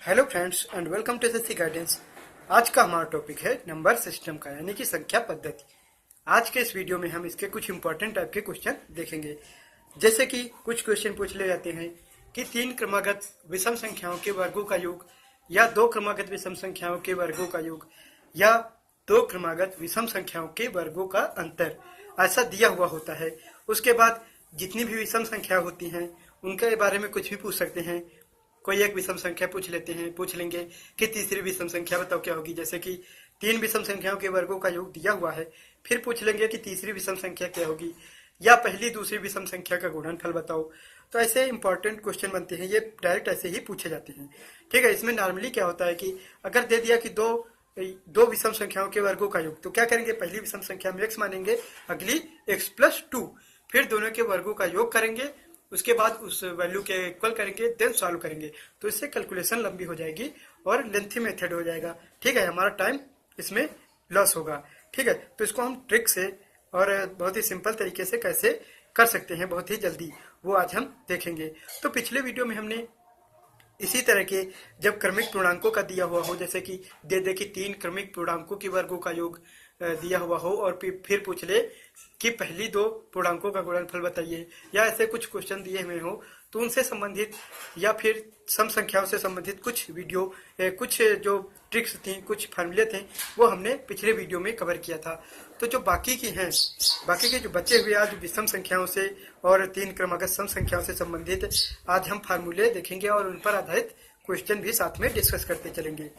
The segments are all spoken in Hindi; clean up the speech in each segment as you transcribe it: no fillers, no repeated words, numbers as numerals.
Hello friends and welcome to SSC guidance. आज का हमारा टॉपिक है नंबर सिस्टम का यानी कि संख्या पद्धति। आज के इस वीडियो में हम इसके कुछ इंपॉर्टेंट टाइप के क्वेश्चन देखेंगे। जैसे कि कुछ क्वेश्चन पूछ ले जाते हैं कि 3 क्रमागत विषम संख्याओं के वर्गों का योग या 2 क्रमागत विषम संख्याओं के वर्गों का योग या 2 क्रमागत विषम संख्याओं के वर्गों का अंतर, ऐसा दिया हुआ होता है। उसके बाद जितनी भी विषम संख्या होती हैं उनके बारे में कुछ भी पूछ सकते हैं। कोई एक विषम संख्या पूछ लेंगे कि तीसरी विषम संख्या बताओ क्या होगी। जैसे कि 3 विषम संख्याओं के वर्गों का योग दिया हुआ है, फिर पूछ लेंगे कि तीसरी विषम संख्या क्या होगी या पहली दूसरी विषम संख्या का गुणनफल बताओ। तो ऐसे इंपॉर्टेंट क्वेश्चन बनते हैं, ये डायरेक्ट ऐसे ही पूछे जाते हैं। ठीक है, इसमें नॉर्मली क्या होता है कि अगर दे दिया कि दो विषम संख्याओं के वर्गों का योग, तो क्या करेंगे, पहली विषम संख्या में x मानेंगे, अगली x+2, फिर दोनों के वर्गों का योग करेंगे, उसके बाद उस वैल्यू के इक्वल करेंगे, देन सॉल्व करेंगे। तो इससे कैलकुलेशन लंबी हो जाएगी और लेंथी मेथड हो जाएगा। ठीक है, हमारा टाइम इसमें लॉस होगा। ठीक है, तो इसको हम ट्रिक से और बहुत ही सिंपल तरीके से कैसे कर सकते हैं बहुत ही जल्दी, वो आज हम देखेंगे। तो पिछले वीडियो में हमने इसी तरह के जब क्रमिक पूर्णांकों का दिया हुआ हो, जैसे कि दे कि 3 क्रमिक पूर्णांकों के वर्गों का योग दिया हुआ हो और फिर पूछ ले कि पहली 2 पूर्णांकों का गुणनफल बताइए, या ऐसे कुछ क्वेश्चन दिए हुए हो, तो उनसे संबंधित या फिर सम संख्याओं से संबंधित कुछ वीडियो, कुछ जो ट्रिक्स थी, कुछ फार्मूले थे, वो हमने पिछले वीडियो में कवर किया था। तो जो बाकी के जो बचे हुए आज विषम संख्याओं से और 3 क्रमागत सम संख्याओं से संबंधित आज हम फार्मूले देखेंगे और उन पर आधारित क्वेश्चन भी साथ में डिस्कस करते चलेंगे।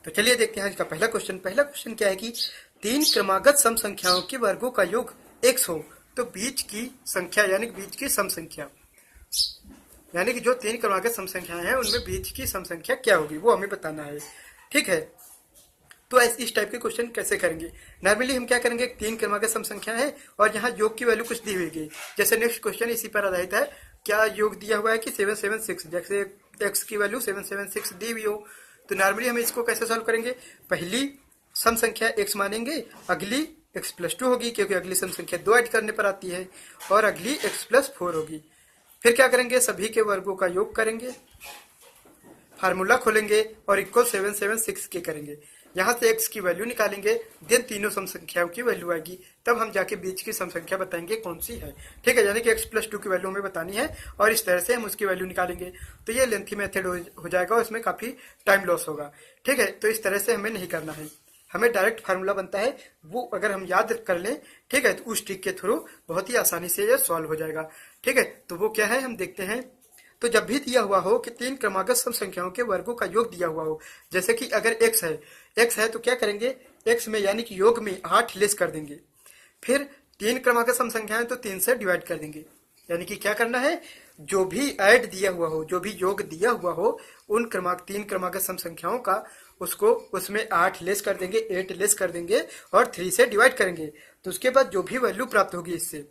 तो चलिए देखते हैं आज का पहला क्वेश्चन क्या है कि 3 क्रमागत सम संख्याओं के वर्गों का योग x हो तो बीच की संख्या यानी बीच की सम संख्या, यानी कि जो 3 क्रमागत सम संख्याएं हैं उनमें बीच की सम संख्या क्या होगी, वो हमें बताना है। ठीक है, तो इस टाइप के क्वेश्चन कैसे करेंगे। नॉर्मली हम क्या करेंगे, 3 क्रमागत सम संख्या है और यहाँ योग की वैल्यू कुछ दी हुई है। जैसे नेक्स्ट क्वेश्चन इसी पर आधारित है, क्या योग दिया हुआ है कि 776, जैसे x की वैल्यू 776 दी हुई हो, तो नॉर्मली हम इसको कैसे सॉल्व करेंगे, पहली सम संख्या x मानेंगे, अगली x+2 होगी क्योंकि अगली सम संख्या 2 ऐड करने पर आती है, और अगली x+4 होगी। फिर क्या करेंगे, सभी के वर्गों का योग करेंगे, फार्मूला खोलेंगे और इक्वल 776 के करेंगे, यहाँ से x की वैल्यू निकालेंगे, देन तीनों सम संख्याओं की वैल्यू आएगी, तब हम जाके बीच की सम संख्या बताएंगे कौन सी है। ठीक है, यानी कि x+2 की वैल्यू हमें बतानी है और इस तरह से हम उसकी वैल्यू निकालेंगे। तो ये लेंथी मेथड हो जाएगा और इसमें काफी टाइम लॉस होगा। ठीक है, तो इस तरह से हमें नहीं करना है, हमें डायरेक्ट फार्मूला बनता है, वो अगर हम याद कर लें, ठीक है, तो उस ट्रिक के थ्रू बहुत ही आसानी से ये सॉल्व हो जाएगा। ठीक है, तो वो क्या है हम देखते हैं। तो जब भी दिया हुआ हो कि 3 क्रमागत सम संख्याओं के वर्गों का योग दिया हुआ हो, जैसे कि अगर x है तो क्या करेंगे, x में यानी कि योग में 8 लेस कर देंगे, फिर 3 क्रमागत सम संख्याएं तो 3 से डिवाइड कर देंगे, यानी कि क्या करना है, जो भी ऐड दिया हुआ हो, जो भी योग दिया हुआ हो उन 3 क्रमागत सम संख्याओं का, उसको उसमें 8 लेस कर देंगे, 8 लेस कर देंगे और 3 से डिवाइड करेंगे। तो उसके बाद जो भी वैल्यू प्राप्त होगी, इससे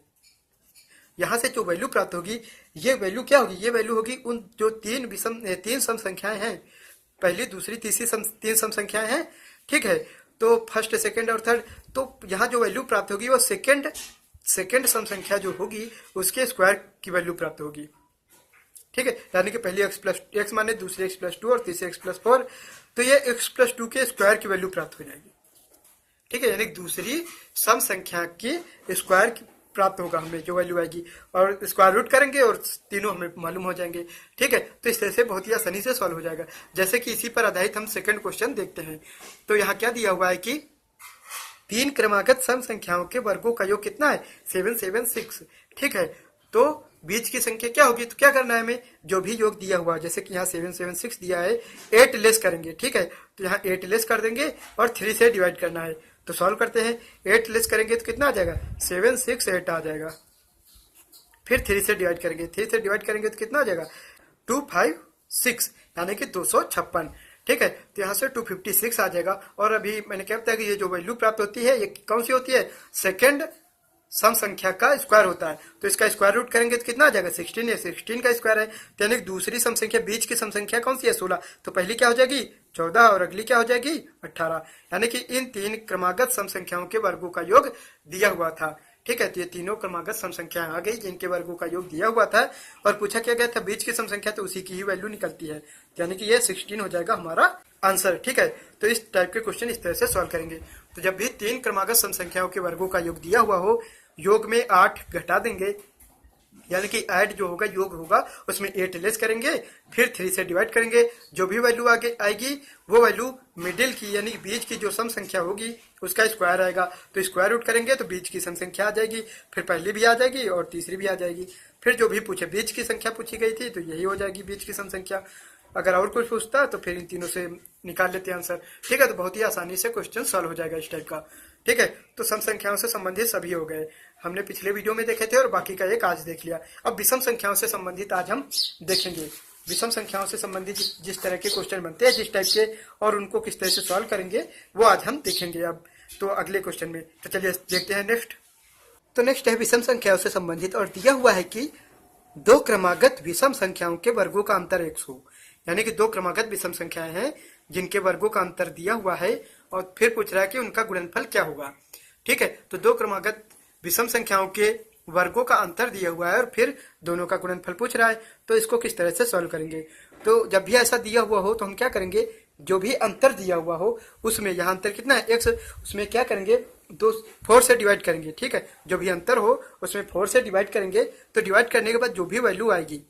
यहाँ से जो वैल्यू प्राप्त होगी, ये वैल्यू क्या होगी, ये वैल्यू होगी उन जो 3 सम संख्याएं हैं, पहली दूसरी तीसरी 3 सम संख्याएं हैं। ठीक है, तो फर्स्ट सेकंड और थर्ड, तो यहाँ जो वैल्यू प्राप्त होगी वो सेकंड सम संख्या जो होगी उसके स्क्वायर की वैल्यू प्राप्त होगी। ठीक है, यानी कि पहली x माने, दूसरी x+2 और तीसरी x+4, तो ये x+2 के स्क्वायर की वैल्यू प्राप्त हो जाएगी। ठीक है, यानी दूसरी सम संख्या की स्क्वायर प्राप्त होगा हमें, जो वैल्यू आएगी, और स्क्वायर रूट करेंगे और तीनों हमें मालूम हो जाएंगे। ठीक है, तो इस तरह से बहुत ही आसानी से सॉल्व हो जाएगा। जैसे कि इसी पर आधारित हम सेकंड क्वेश्चन देखते हैं। तो यहाँ क्या दिया हुआ है कि 3 क्रमागत सम संख्याओं के वर्गों का योग कितना है, 776। ठीक है, तो बीच की संख्या क्या होगी, तो क्या करना है हमें, जो भी योग दिया हुआ है, जैसे कि यहाँ 776 दिया है, 8 लेस करेंगे। ठीक है, तो यहाँ 8 लेस कर देंगे और 3 से डिवाइड करना है। तो सॉल्व करते हैं, 8 लेस करेंगे तो कितना आ जाएगा, 768 आ जाएगा। फिर 3 से डिवाइड करेंगे, 3 से डिवाइड करेंगे तो कितना आ जाएगा, 256, यानी कि 256। ठीक है, तो यहाँ से 256 आ जाएगा। और अभी मैंने क्या बताया कि ये जो वैल्यू प्राप्त होती है ये कौन सी होती है, सेकंड सम संख्या का स्क्वायर होता है। तो इसका स्क्वायर रूट करेंगे तो कितना आ जाएगा, 16 है, 16 का स्क्वायर है, तो यानी दूसरी सम संख्या, बीच की सम संख्या कौन सी है, 16, तो पहली क्या हो जाएगी 14 और अगली क्या हो जाएगी 18, यानी कि इन 3 क्रमागत सम संख्याओं के वर्गों का योग दिया हुआ था। ठीक है, तो ये तीनों क्रमागत सम संख्या आ गई जिनके वर्गों का योग दिया हुआ था और पूछा क्या गया था बीच की सम संख्या, तो उसी की ही वैल्यू निकलती है, यानी कि ये 16 हो जाएगा हमारा आंसर। ठीक है, तो इस टाइप के क्वेश्चन इस तरह से सॉल्व करेंगे। तो जब भी 3 क्रमागत सम संख्याओं के वर्गों का योग दिया हुआ हो, योग में 8 घटा देंगे, यानी कि ऐड जो होगा योग होगा उसमें 8 लेस करेंगे, फिर 3 से डिवाइड करेंगे, जो भी वैल्यू आगे आएगी वो वैल्यू मिडिल की यानी बीच की जो सम संख्या होगी उसका स्क्वायर आएगा, तो स्क्वायर रूट करेंगे तो बीच की सम संख्या आ जाएगी, फिर पहली भी आ जाएगी और तीसरी भी आ जाएगी। फिर जो भी पूछे बीच की संख्या पूछी गई थी तो यही हो जाएगी बीच की सम संख्या। अगर और कुछ पूछता तो फिर इन तीनों से निकाल लेते हैं आंसर। ठीक है, तो बहुत ही आसानी से क्वेश्चन सॉल्व हो जाएगा इस टाइप का। ठीक है, तो सम संख्याओं से संबंधित सभी हो गए, हमने पिछले वीडियो में देखे थे और बाकी का एक आज देख लिया। अब विषम संख्याओं से संबंधित आज हम देखेंगे। विषम संख्याओं से संबंधित जिस तरह के क्वेश्चन बनते हैं जिस टाइप के, और उनको किस तरह से सॉल्व करेंगे वो आज हम देखेंगे अब तो अगले क्वेश्चन में। तो चलिए देखते हैं नेक्स्ट। तो नेक्स्ट है विषम संख्याओं से संबंधित और दिया हुआ है कि 2 क्रमागत विषम संख्याओं के वर्गों का अंतर 100, यानी कि 2 क्रमागत विषम संख्याएं हैं जिनके वर्गों का अंतर दिया हुआ है और फिर पूछ रहा है कि उनका गुणनफल क्या होगा। ठीक है, तो 2 क्रमागत विषम संख्याओं के वर्गों का अंतर दिया हुआ है और फिर दोनों का गुणनफल पूछ रहा है, तो इसको किस तरह से सॉल्व करेंगे। तो जब भी ऐसा दिया हुआ हो तो हम क्या करेंगे, जो भी अंतर दिया हुआ हो उसमें, यहाँ अंतर कितना है x, उसमें क्या करेंगे 4 से डिवाइड करेंगे। ठीक है, जो भी अंतर हो उसमें 4 से डिवाइड करेंगे, तो डिवाइड करने के बाद जो भी वैल्यू आएगी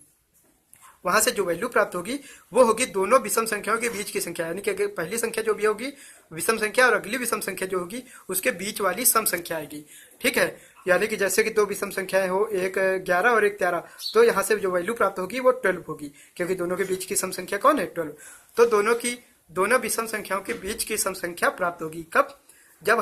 वहां से जो वैल्यू प्राप्त होगी वो होगी दोनों विषम संख्याओं के बीच की संख्या, यानी कि पहली संख्या जो भी होगी विषम संख्या और अगली विषम संख्या जो होगी उसके बीच वाली सम संख्या आएगी। ठीक है, यानी कि जैसे कि 2 विषम संख्याएं हो, एक 11 और एक 13, तो यहाँ से जो वैल्यू प्राप्त होगी वो 12 होगी, क्योंकि दोनों के बीच की सम संख्या कौन है 12। तो दोनों विषम संख्याओं के बीच की सम संख्या प्राप्त होगी कब, जब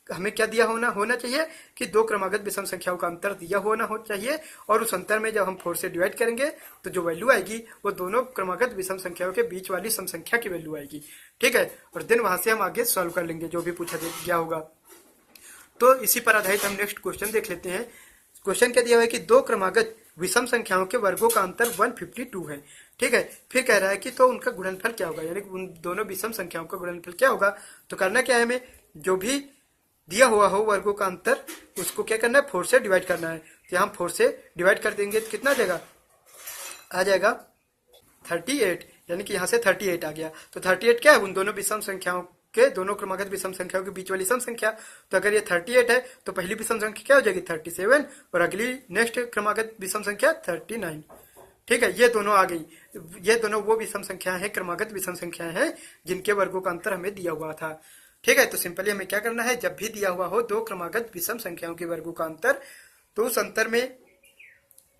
हमें क्या दिया होना चाहिए कि 2 क्रमागत विषम संख्याओं का अंतर दिया होना चाहिए, और उस अंतर में जब हम 4 से डिवाइड करेंगे तो जो वैल्यू आएगी वो दोनों क्रमागत विषम संख्याओं के बीच वाली सम संख्या की वैल्यू आएगी। ठीक है, और देन वहां से हम आगे सॉल्व कर लेंगे जो भी पूछा गया होगा। तो इसी पर आधारित हम नेक्स्ट क्वेश्चन देख लेते हैं। क्वेश्चन क्या दिया हुआ है कि 2 क्रमागत विषम संख्याओं के वर्गों का अंतर 152 है। ठीक है, फिर कह रहा है कि तो उनका गुणनफल क्या होगा, यानी उन दोनों विषम संख्याओं का गुणनफल क्या होगा। तो करना क्या है, हमें जो भी दिया हुआ हो वर्गों का अंतर उसको क्या करना है 4 से डिवाइड करना है। तो यहाँ 4 से डिवाइड कर देंगे तो कितना आ जाएगा 38, यानी कि यहाँ से 38 आ गया। तो 38 क्या है, उन दोनों विषम संख्याओं के, दोनों क्रमागत विषम संख्याओं के बीच वाली सम संख्या। तो अगर ये 38 है तो पहली विषम संख्या क्या हो जाएगी 37 और अगली नेक्स्ट क्रमागत विषम संख्या 39। ठीक है, ये दोनों आ गई, ये दोनों वो विषम संख्याएं हैं, क्रमागत विषम संख्याएं हैं जिनके वर्गों का अंतर हमें दिया हुआ था। ठीक है, तो सिंपली हमें क्या करना है, जब भी दिया हुआ हो 2 क्रमागत विषम संख्याओं के वर्गों का अंतर, तो उस अंतर में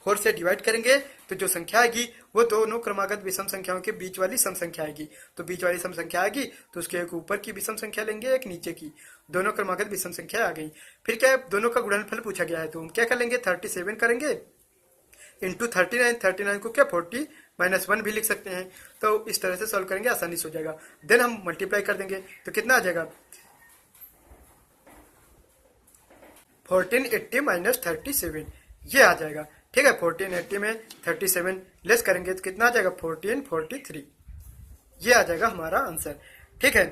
4 से डिवाइड करेंगे तो जो संख्या आएगी वो दोनों क्रमागत विषम संख्याओं के बीच वाली सम संख्या आएगी। तो बीच वाली सम संख्या आएगी तो उसके एक ऊपर की विषम संख्या लेंगे, एक नीचे की, दोनों क्रमागत विषम संख्या आ गई। फिर क्या है, दोनों का गुणनफल पूछा गया है तो हम क्या कर लेंगे 37 करेंगे इंटू 39 को क्या 40 माइनस 1 भी लिख सकते हैं। तो इस तरह से सॉल्व करेंगे, आसानी से हो जाएगा। देन हम मल्टीप्लाई कर देंगे तो कितना आ जाएगा 1480 माइनस 37, ये आ जाएगा। ठीक है, 1480 में 37 लेस करेंगे तो कितना आ जाएगा 1443, ये आ जाएगा हमारा आंसर। ठीक है,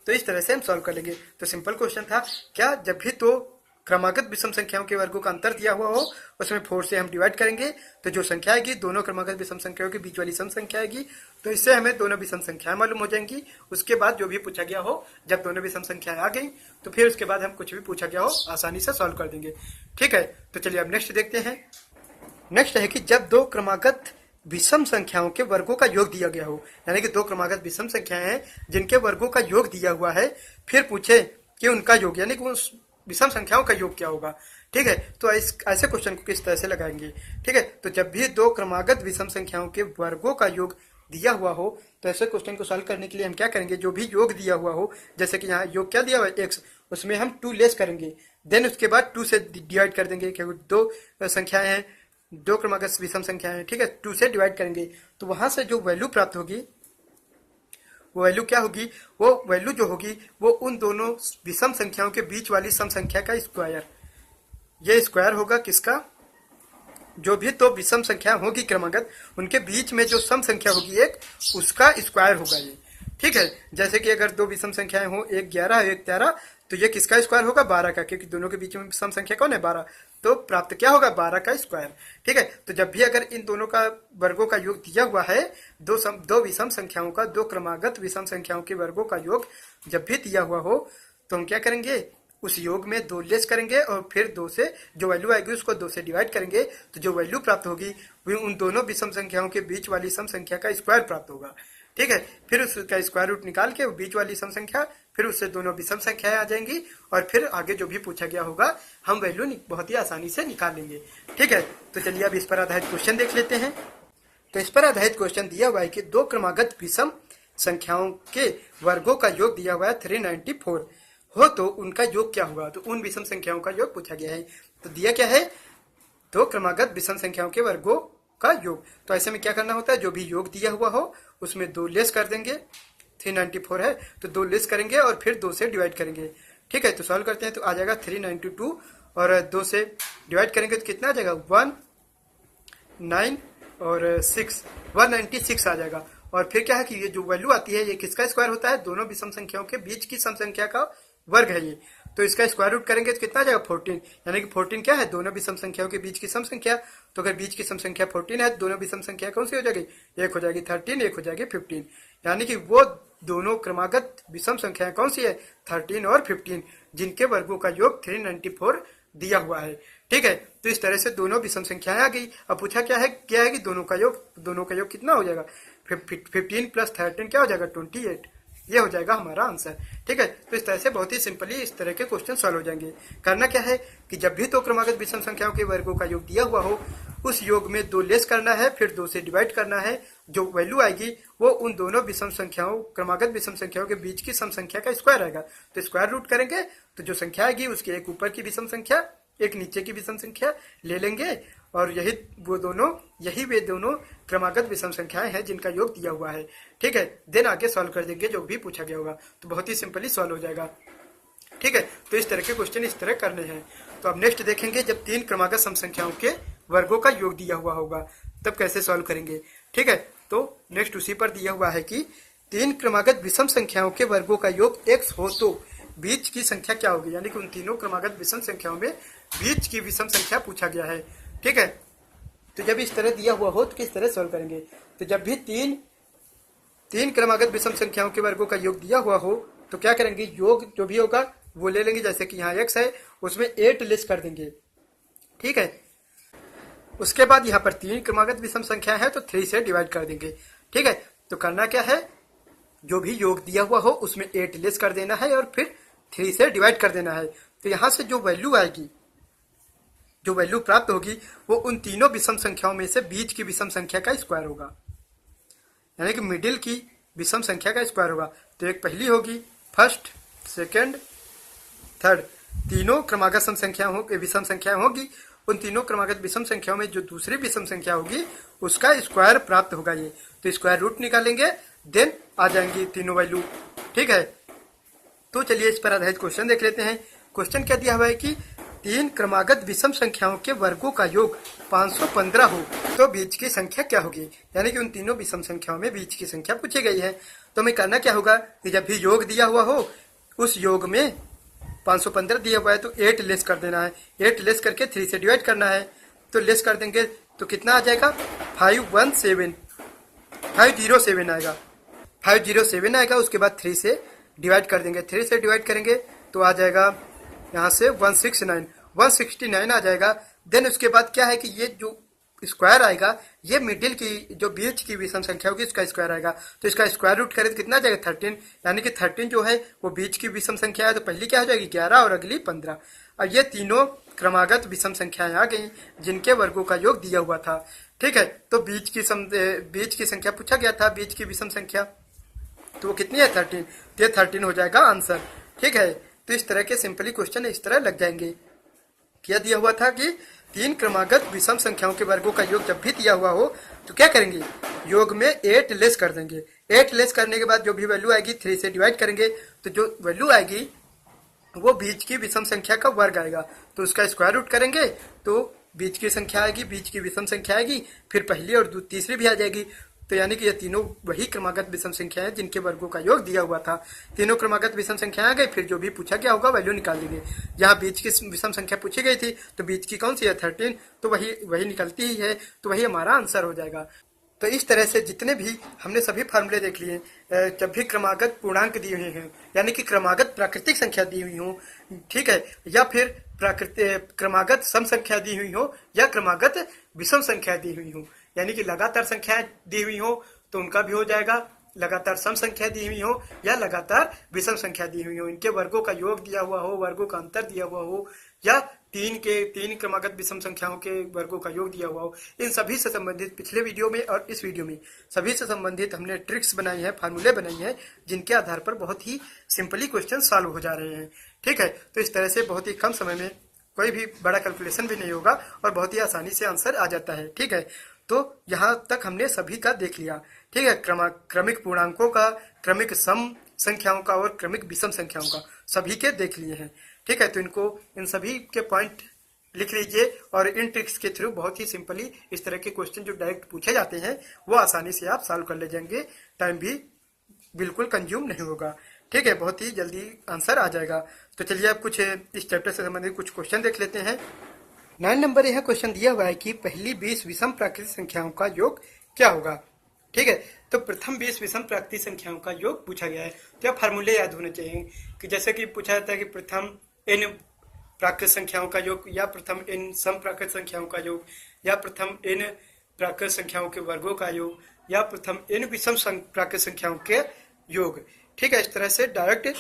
तो इस तरह से हम सॉल्व कर लेंगे। तो सिंपल क्वेश्चन था क्या, जब भी 2 क्रमागत विषम संख्याओं के वर्गों का अंतर दिया हुआ हो उसमें 4 से हम डिवाइड करेंगे तो जो संख्या आएगी दोनों क्रमागत विषम संख्याओं के बीच वाली सम संख्या आएगी। तो इससे हमें दोनों विषम संख्याएं मालूम हो जाएंगी। उसके बाद जो भी पूछा गया हो, जब दोनों विषम संख्याएं आ गई तो फिर उसके बाद हम कुछ भी पूछा गया हो आसानी से सॉल्व कर देंगे। ठीक है, तो चलिए अब नेक्स्ट देखते हैं। नेक्स्ट है कि जब 2 क्रमागत विषम संख्याओं के वर्गों का योग दिया गया हो, यानी कि 2 क्रमागत विषम संख्याएं हैं जिनके वर्गों का योग दिया हुआ है, फिर पूछे कि उनका योग यानी कि उस विषम संख्याओं का योग क्या होगा। ठीक है, तो ऐसे क्वेश्चन को किस तरह से लगाएंगे। ठीक है, तो जब भी 2 क्रमागत विषम संख्याओं के वर्गों का योग दिया हुआ हो तो ऐसे क्वेश्चन को सॉल्व करने के लिए हम क्या करेंगे, जो भी योग दिया हुआ हो, जैसे कि यहाँ योग क्या दिया हुआ है x, उसमें हम 2 लेस करेंगे, देन उसके बाद 2 से डिवाइड कर देंगे, क्योंकि 2 संख्याएं हैं, 2 क्रमागत विषम संख्याएं हैं। ठीक है, 2 से डिवाइड करेंगे तो वहां से जो वैल्यू प्राप्त होगी वो वैल्यू क्या होगी, वो वैल्यू जो होगी वो उन दोनों विषम संख्याओं के बीच वाली सम संख्या का स्क्वायर, ये स्क्वायर होगा किसका, जो भी 2 विषम संख्या होगी क्रमागत उनके बीच में जो सम संख्या होगी एक, उसका स्क्वायर होगा ये। ठीक है, जैसे कि अगर दो विषम संख्याएं हो, एक 11 है एक 13, तो ये किसका स्क्वायर होगा? 12 का, क्योंकि दोनों के बीच में विषम संख्या कौन है? 12। तो प्राप्त क्या होगा? 12 का स्क्वायर। ठीक है, तो जब भी अगर इन दोनों का वर्गों का योग दिया हुआ है, दो विषम संख्याओं का, दो क्रमागत विषम संख्याओं के वर्गों का योग जब भी दिया हुआ हो, तो हम क्या करेंगे? उस योग में 2 लेस करेंगे और फिर 2 से जो वैल्यू आएगी उसको 2 से डिवाइड करेंगे, तो जो वैल्यू प्राप्त होगी वो उन दोनों विषम संख्याओं के बीच वाली सम संख्या का स्क्वायर प्राप्त होगा। ठीक है, फिर उसका स्क्वायर रूट निकाल के बीच वाली सम संख्या, फिर उससे दोनों विषम संख्याएं आ जाएंगी और फिर आगे जो भी पूछा गया होगा हम वैल्यू बहुत ही आसानी से निकाल लेंगे। ठीक है, तो चलिए अब इस पर आधारित क्वेश्चन देख लेते हैं। तो इस पर आधारित क्वेश्चन दिया हुआ है कि दो क्रमागत विषम संख्याओं के वर्गों का योग दिया हुआ है 394 हो, तो उनका योग क्या होगा? तो उन विषम संख्याओं का योग पूछा गया है। तो दिया क्या है? दो क्रमागत विषम संख्याओं के वर्गों का योग। तो ऐसे में क्या करना होता है? जो भी योग दिया हुआ हो उसमें 2 लेस कर देंगे। 394 है तो 2 लेस करेंगे और फिर 2 से डिवाइड करेंगे। ठीक है, तो सॉल्व करते हैं तो आ जाएगा 392 और 2 से डिवाइड करेंगे तो कितना आ जाएगा? 9 और 6 196 आ जाएगा। और फिर क्या है कि ये जो वैल्यू आती है ये किसका स्क्वायर होता है? दोनों विषम संख्याओं के बीच की सम संख्या का वर्ग है ये। तो इसका स्क्वायर रूट करेंगे तो कितना आ जाएगा? 14। यानी कि 14 क्या है? दोनों विषम संख्याओं के बीच की सम संख्या। तो अगर बीच की सम संख्या 14 है तो दोनों विषम संख्या कौन सी हो जाएगी? एक हो जाएगी 13, एक हो जाएगी 15। यानी कि वो दोनों क्रमागत विषम संख्याएं कौन सी है? 13 और 15, जिनके वर्गों का योग 394 दिया हुआ है। ठीक है, तो इस तरह से दोनों विषम संख्याएं आ गई। अब पूछा क्या है कि दोनों का योग कितना हो जाएगा? 15 प्लस 13 क्या हो जाएगा? 28। ये हो जाएगा हमारा आंसर। ठीक है, तो इस तरह से बहुत ही सिंपली इस तरह के क्वेश्चन सॉल्व हो जाएंगे। करना क्या है कि जब भी दो क्रमागत विषम संख्याओं के वर्गों का योग दिया हुआ हो, उस योग में 2 लेस करना है, फिर 2 से डिवाइड करना है। जो वैल्यू आएगी वो उन दोनों विषम संख्याओं, क्रमागत विषम संख्याओं के बीच की सम संख्या का स्क्वायर आएगा। तो स्क्वायर रूट करेंगे तो जो संख्या आएगी उसके एक ऊपर की विषम संख्या, एक नीचे की विषम संख्या ले लेंगे और यही वे दोनों क्रमागत विषम संख्याएं हैं जिनका योग दिया हुआ है। ठीक है, देन आगे सॉल्व कर देंगे जो भी पूछा गया होगा, तो बहुत ही सिंपली सॉल्व हो जाएगा। ठीक है, तो इस तरह के क्वेश्चन इस तरह करने हैं। तो अब नेक्स्ट देखेंगे जब 3 क्रमागत सम संख्याओं के वर्गों का योग दिया हुआ होगा तब कैसे सॉल्व करेंगे। ठीक है, तो नेक्स्ट उसी पर दिया हुआ है कि 3 क्रमागत विषम संख्याओं के वर्गों का योग x हो तो बीच की संख्या क्या होगी? यानी कि उन तीनों क्रमागत विषम संख्याओं में बीच की विषम संख्या पूछा गया है। ठीक है, तो जब इस तरह दिया हुआ हो तो किस तरह सॉल्व करेंगे? तो जब भी तीन क्रमागत विषम संख्याओं के वर्गों का योग दिया हुआ हो तो क्या करेंगे? योग जो भी होगा वो ले लेंगे। जैसे कि यहाँ x है उसमें 8 लेस कर देंगे। ठीक है, उसके बाद यहाँ पर 3 क्रमागत विषम संख्या है तो 3 से डिवाइड कर देंगे। ठीक है, तो करना क्या है? जो भी योग दिया हुआ हो उसमें 8 लेस कर देना है और फिर 3 से डिवाइड कर देना है। तो यहाँ से जो वैल्यू आएगी, जो वैल्यू प्राप्त होगी वो उन तीनों विषम संख्याओं में से बीच की विषम संख्या का स्क्वायर होगा, यानी कि मिडिल की विषम संख्या का स्क्वायर होगा। तो एक पहली होगी, फर्स्ट, सेकंड, थर्ड, तीनों क्रमागत सम संख्या विषम संख्या होगी। उन तीनों क्रमागत विषम संख्याओं में जो दूसरी विषम संख्या होगी उसका स्क्वायर प्राप्त होगा ये। तो स्क्वायर रूट निकालेंगे, देन आ जाएंगी तीनों वैल्यू। ठीक है, तो चलिए इस पर आधारित क्वेश्चन देख लेते हैं। क्वेश्चन क्या दिया हुआ है कि 3 क्रमागत विषम संख्याओं के वर्गों का योग 515 हो तो बीच की संख्या क्या होगी? यानी कि उन तीनों विषम संख्याओं में बीच की संख्या पूछी गई है। तो हमें करना क्या होगा कि जब भी योग दिया हुआ हो उस योग में 515 दिया हुआ है तो 8 लेस कर देना है। 8 लेस करके 3 से डिवाइड करना है। तो लेस कर देंगे तो कितना आ जाएगा? 507 आएगा। 507 आएगा। उसके बाद 3 से डिवाइड कर देंगे। 3 से डिवाइड करेंगे तो आ जाएगा यहाँ से 169 आ जाएगा। देन उसके बाद क्या है कि ये जो स्क्वायर आएगा ये मिडिल की जो बीच की विषम संख्या होगी इसका स्क्वायर आएगा। तो इसका स्क्वायर रूट करें तो कितना आ जाएगा? 13। यानी कि 13 जो है वो बीच की विषम संख्या है तो पहली क्या हो जाएगी? 11 और अगली 15। अब ये तीनों क्रमागत विषम संख्याएं आ गई जिनके वर्गों का योग दिया हुआ था। ठीक है, तो बीच की संख्या पूछा गया था, बीच की विषम संख्या, तो वो कितनी है? 13। तो ये 13 हो जाएगा आंसर। ठीक है, तो इस तरह के सिंपली क्वेश्चन इस तरह लग जाएंगे। क्या दिया हुआ था कि 3 क्रमागत विषम संख्याओं के वर्गों का योग जब भी दिया हुआ हो तो क्या करेंगे? योग में 8 लेस कर देंगे। 8 लेस करने के बाद जो भी वैल्यू आएगी 3 से डिवाइड करेंगे तो जो वैल्यू आएगी वो बीच की विषम संख्या का वर्ग आएगा। तो उसका स्क्वायर रूट करेंगे तो बीच की संख्या आएगी, बीच की विषम संख्या आएगी, फिर पहली और तीसरी भी आ जाएगी। तो यानी कि ये तीनों वही क्रमागत विषम संख्या है जिनके वर्गों का योग दिया हुआ था। तीनों क्रमागत विषम संख्या आ गई, फिर जो भी पूछा गया होगा वैल्यू निकाल देंगे। यहाँ बीच की विषम संख्या पूछी गई थी तो बीच की कौन सी है 13, तो वही निकलती ही है, तो वही हमारा आंसर हो जाएगा। तो इस तरह से जितने भी हमने सभी फार्मूले देख लिए, जब भी क्रमागत पूर्णांक दिए हुए हैं यानी कि क्रमागत प्राकृतिक संख्या दी हुई हो, ठीक है, या फिर प्राकृतिक क्रमागत सम संख्या दी हुई हो या क्रमागत विषम संख्या दी हुई हो, यानी कि लगातार संख्या दी हुई हो तो उनका भी हो जाएगा, लगातार सम संख्या दी हुई हो या लगातार विषम संख्या दी हुई हो, इनके वर्गों का योग दिया हुआ हो, वर्गों का अंतर दिया हुआ हो, या तीन क्रमागत विषम संख्याओं के वर्गों का योग दिया हुआ हो, इन सभी से संबंधित पिछले वीडियो में और इस वीडियो में सभी से संबंधित हमने ट्रिक्स बनाई है, फार्मूले बनाई है, जिनके आधार पर बहुत ही सिंपली क्वेश्चन सॉल्व हो जा रहे हैं। ठीक है, तो इस तरह से बहुत ही कम समय में कोई भी बड़ा कैलकुलेशन भी नहीं होगा और बहुत ही आसानी से आंसर आ जाता है। ठीक है, तो यहाँ तक हमने सभी का देख लिया। ठीक है, क्रमिक पूर्णांकों का, क्रमिक सम संख्याओं का और क्रमिक विषम संख्याओं का सभी के देख लिए हैं। ठीक है, तो इन सभी के पॉइंट लिख लीजिए और इन ट्रिक्स के थ्रू बहुत ही सिंपली इस तरह के क्वेश्चन जो डायरेक्ट पूछे जाते हैं वो आसानी से आप सॉल्व कर ले जाएंगे, टाइम भी बिल्कुल कंज्यूम नहीं होगा। ठीक है, बहुत ही जल्दी आंसर आ जाएगा। तो चलिए अब कुछ इस चैप्टर से संबंधित कुछ क्वेश्चन देख लेते हैं। 9 नंबर यह क्वेश्चन दिया हुआ है कि पहली 20 विषम प्राकृतिक संख्याओं का योग क्या होगा। ठीक है, तो प्रथम 20 विषम प्राकृतिक संख्याओं का योग पूछा गया है, तो यह फार्मूले याद होने चाहिए कि जैसे कि पूछा जाता है कि प्रथम n प्राकृतिक संख्याओं का योग या प्रथम n सम प्राकृतिक संख्याओं का योग या प्रथम n प्राकृतिक संख्याओं के वर्गों का योग या प्रथम n विषम प्राकृतिक संख्याओं के योग। ठीक है, इस तरह से डायरेक्ट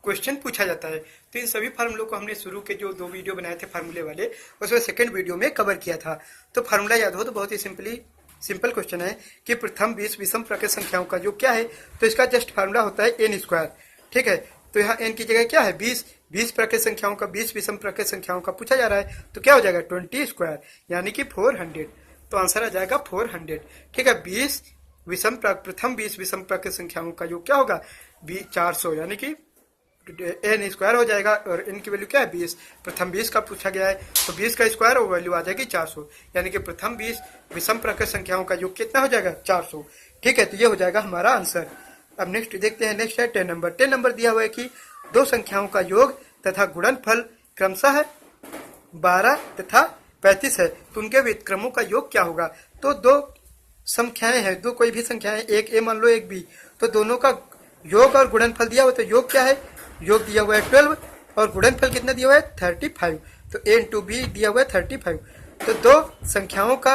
क्वेश्चन पूछा जाता है। तो इन सभी फार्मूलों को हमने शुरू के जो 2 वीडियो बनाए थे फार्मूले वाले, उसमें सेकंड वीडियो में कवर किया था। तो फार्मूला याद हो तो बहुत ही सिंपल क्वेश्चन है कि प्रथम 20 विषम प्राकृतिक संख्याओं का योग क्या है, तो इसका जस्ट फार्मूला होता है n स्क्वायर। ठीक है, तो यहाँ n की जगह क्या है 20 प्राकृतिक संख्याओं का, 20 विषम प्राकृतिक संख्याओं का पूछा जा रहा है, तो क्या हो जाएगा 20 स्क्वायर यानी कि 400। तो आंसर आ जाएगा 400। ठीक है, प्रथम 20 विषम प्राकृतिक संख्याओं का योग क्या होगा 400 यानी कि n स्क्वायर हो जाएगा और n की वैल्यू क्या है 20, प्रथम 20 का पूछा गया है तो 20 का स्क्वायर और वैल्यू आ जाएगी 400, यानी कि प्रथम 20 विषम प्राकृतिक संख्याओं का योग कितना हो जाएगा 400। ठीक है, तो ये हो जाएगा हमारा आंसर। अब नेक्स्ट देखते हैं, नेक्स्ट है 10 नंबर। 10 नंबर दिया हुआ है कि 2 संख्याओं का योग तथा गुणनफल क्रमशः 12 तथा 35 है, तो उनके व्युत्क्रमों का योग क्या होगा। तो 2 संख्याएं हैं, 2 कोई भी संख्याएं, एक a मान लो एक b, तो दोनों का योग और गुणनफल दिया हुआ, तो योग क्या है, योग दिया हुआ है 12 और गुणनफल कितना दिया हुआ है 35, तो a इंटू बी दिया हुआ है 35। तो 2 संख्याओं का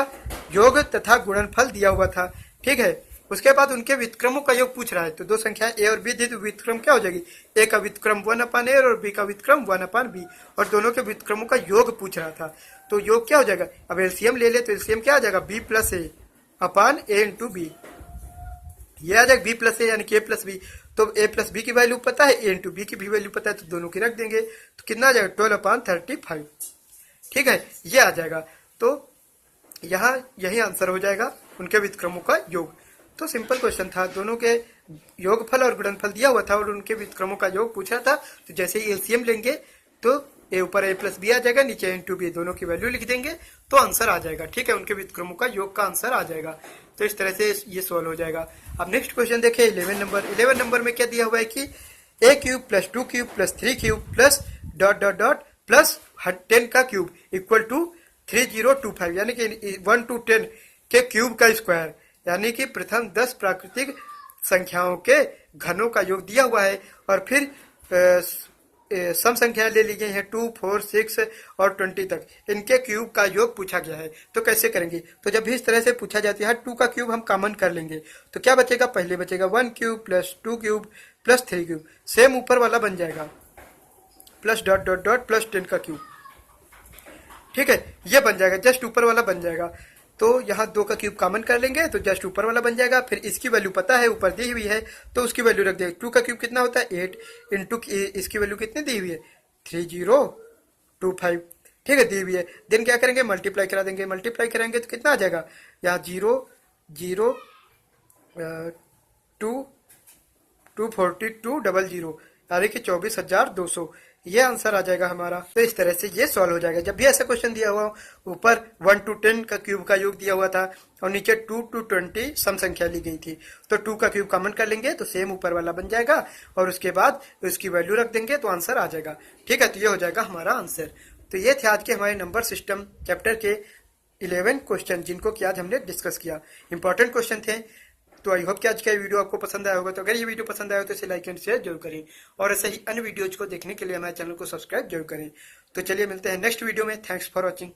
योग तथा गुणनफल दिया हुआ था। ठीक है, उसके बाद उनके व्युत्क्रमों का योग पूछ रहा है, तो 2 संख्याएं a और b दी, तो व्युत्क्रम क्या हो जाएगी, a का व्युत्क्रम 1/a और b का व्युत्क्रम 1/b, और दोनों के व्युत्क्रमों का योग पूछ रहा था, तो योग क्या हो जाएगा, अब एलसीएम ले ले तो एलसीएम क्या आ जाएगा b plus a upon a into b, ये आ जाएगा b प्लस a यानी कि a प्लस b, तो a प्लस b की वैल्यू पता है, a इंटू बी की भी वैल्यू पता है, तो दोनों की रख देंगे तो कितना आ जाएगा 12/35। ठीक है, ये आ जाएगा, तो यहाँ यही आंसर हो जाएगा उनके व्युत्क्रमों का योग। तो सिंपल क्वेश्चन था, दोनों के योगफल और गुणनफल दिया हुआ था और उनके व्युत्क्रमों का योग पूछा था, तो जैसे ही एलसीएम लेंगे तो a ऊपर a प्लस बी आ जाएगा, नीचे a इंटू बी, दोनों की वैल्यू लिख देंगे तो आंसर आ जाएगा। ठीक है, उनके व्युत्क्रमों का योग का आंसर आ जाएगा। तो इस तरह से ये सॉल्व हो जाएगा। अब नेक्स्ट क्वेश्चन देखिए 11 नंबर। 11 नंबर में क्या दिया हुआ है कि a cube plus 2 cube plus 3 cube plus dot dot dot plus 10 का क्यूब इक्वल टू 3025, यानी कि 1 to 10 के क्यूब का स्क्वायर, यानी कि प्रथम 10 प्राकृतिक संख्याओं के घनों का योग दिया हुआ है और फिर सम संख्याएं ले ली गई हैं 2, 4, 6 और 20 तक, इनके क्यूब का योग पूछा गया है। तो कैसे करेंगे, तो जब भी इस तरह से पूछा जाता है 2 का क्यूब हम कॉमन कर लेंगे, तो क्या बचेगा, पहले बचेगा 1 cube plus 2 cube plus 3 cube, same ऊपर वाला बन जाएगा plus dot dot dot plus 10 का क्यूब। ठीक है, ये बन जाएगा, जस्ट ऊपर वाला बन जाएगा। तो यहाँ 2 का क्यूब कॉमन कर लेंगे तो जस्ट ऊपर वाला बन जाएगा, फिर इसकी वैल्यू पता है ऊपर दी हुई है तो उसकी वैल्यू रख देंगे। 2 का क्यूब कितना होता है 8 इंटू इसकी वैल्यू कितनी दी हुई है 3025। ठीक है, दी हुई है, देन क्या करेंगे मल्टीप्लाई करा देंगे, मल्टीप्लाई कराएंगे तो कितना आ जाएगा, यहाँ 0 0 2 242 00, यानी कि 24,200, ये आंसर आ जाएगा हमारा। तो इस तरह से ये सॉल्व हो जाएगा। जब भी ऐसा क्वेश्चन दिया हुआ, ऊपर 1 to 10 का क्यूब का योग दिया हुआ था और नीचे 2 to 20 सम संख्या ली गई थी, तो 2 का क्यूब कॉमन कर लेंगे तो सेम ऊपर वाला बन जाएगा और उसके बाद उसकी वैल्यू रख देंगे तो आंसर आ जाएगा। ठीक है, तो ये हो जाएगा हमारा आंसर। तो ये थे आज के हमारे नंबर सिस्टम चैप्टर के 11 क्वेश्चन, जिनको कि आज हमने डिस्कस किया। इंपॉर्टेंट क्वेश्चन थे। तो आई होप कि आज का वीडियो आपको पसंद आया होगा। तो अगर ये वीडियो पसंद आया हो तो इसे लाइक एंड शेयर जरूर करें और ऐसे ही अन्य वीडियोज को देखने के लिए हमारे चैनल को सब्सक्राइब जरूर करें। तो चलिए मिलते हैं नेक्स्ट वीडियो में। Thanks for watching.